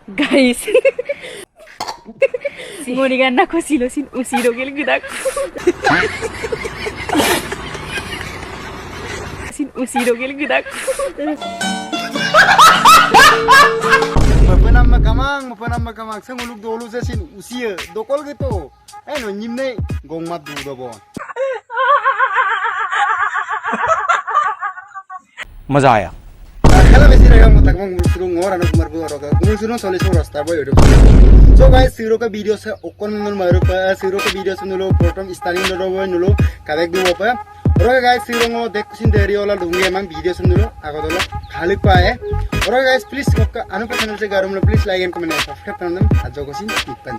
Guys, murigan na ko silosin usiro gil gidak. Sin usiro gil gidak. Mapanam makamang sang uluk dolu sa sin usia dokol gitu. No nyimne gong mat du do bon. मजा आया। Hello besi rega mutak mang mulsurung ngor anu kumar bu roga mulsurung solution rasta boy YouTube. So guys siro ka video se okon nul maru pa siro ka video se nulo bottom starting nulo boy nulo kadek du pa roga guys siro ngo dek sin deri ola lungi mang video se nulo agodolo khalik pa hai roga guys please mokka anu pa channel se garum lo please like and comment and subscribe karna ajo ko sin ipan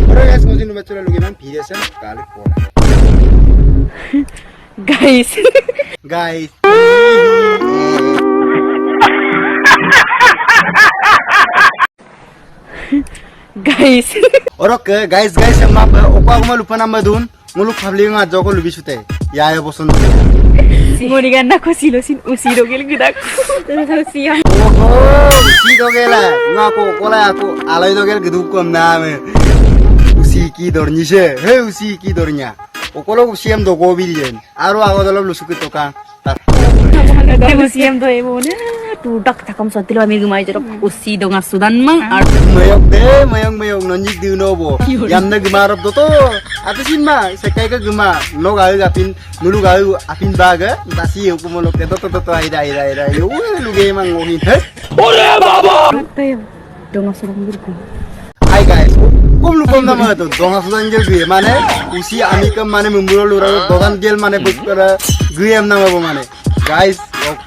roga guys mo sin bachura lungi mang video se khalik pola Guys, guys guys. Orok guys amma okwa kuma lupa nama dun muluk public nga joko lubi sute ya ya boson Murigan na ko silosin usiro gil gidak. Siya. oh usi dogela ngako kola aku alai dogel geduk kom name usi ki dorni se he usi ki dornya okolo usiam do gobilien aro agodolo lusuki toka Usiam do ebo na tudak takam sotilo amir gumai jero usi do ngasudan mang mayong nonjik di nobo yamna gemarap do to atusin ma sekai ka gema no ga apin nulu ga apin baga basi ko mo lokte to ida yo lu ge mang ngohin he ore baba tayo do ngasudan gurku. Hai guys kum lu kom nama to donga sudan gel gue mane usi amikam mane mumburo lura dogan gel mane bukkara gue am nama bo mane guys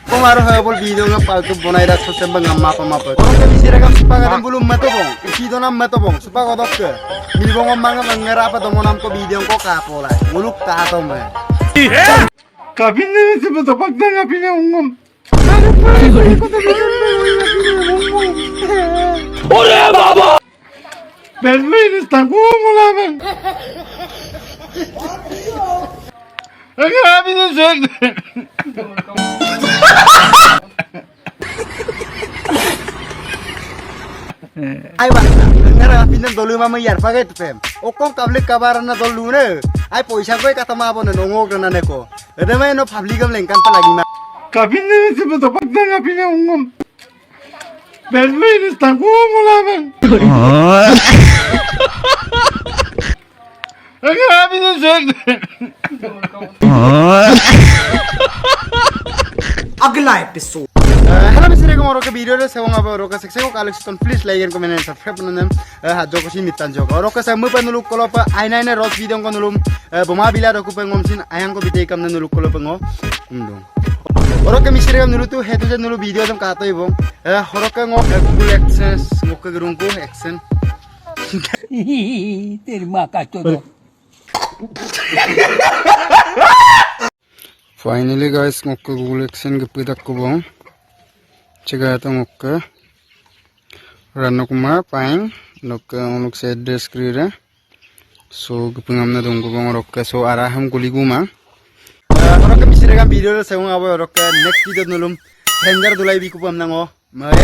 kumaro habol video nga paltu bonai rak so sembang amma pa mapa ko ka bisira kam supaga dam bulum matobong usi donam matobong supaga dokke milbong manga mangara pa domonam ko video ko kapola muluk ta to me kabine se to pagda ngapine ungom ore baba Belvin está como la ven. Kabine se Ay basta, ngara pinan dolu mama yar pagai tu pem. Okong public kabaran na dolu ne. Ay poisa ko kata ma bon nongok na ne ko. Ede mai no public am lengkan pa lagi ma. Kabine se to pagda ngapine ungom. Belvin está como la ven. Kabine se अगला episode Hello misire ko moro ka video re sewang aba ro ka sekse ko collection please like and comment and subscribe nanem ha jo ko sin mitan jo ro ka sa mu panulu kolo pa aina ne rot video ko nulum boma bila ro ko pengom sin ayang ko bite kam nulu kolo pengo umdong ro ka misire kam nulu tu hetu je nulu video dam ka to ibong ro ka ngo Google Access ngo ka grung ko action तेरी माँ का चोदो Finally guys ngokka Google Action gepidak ko bong cega ta ngokka rano kuma paing nokka onuk se address krira so gepengam na dong bong rokka so araham kuliguma rokka misire kam video re sewang abo rokka next video nulum hanger dulai bi kupam nango mae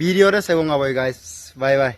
video re sewang abo guys bye bye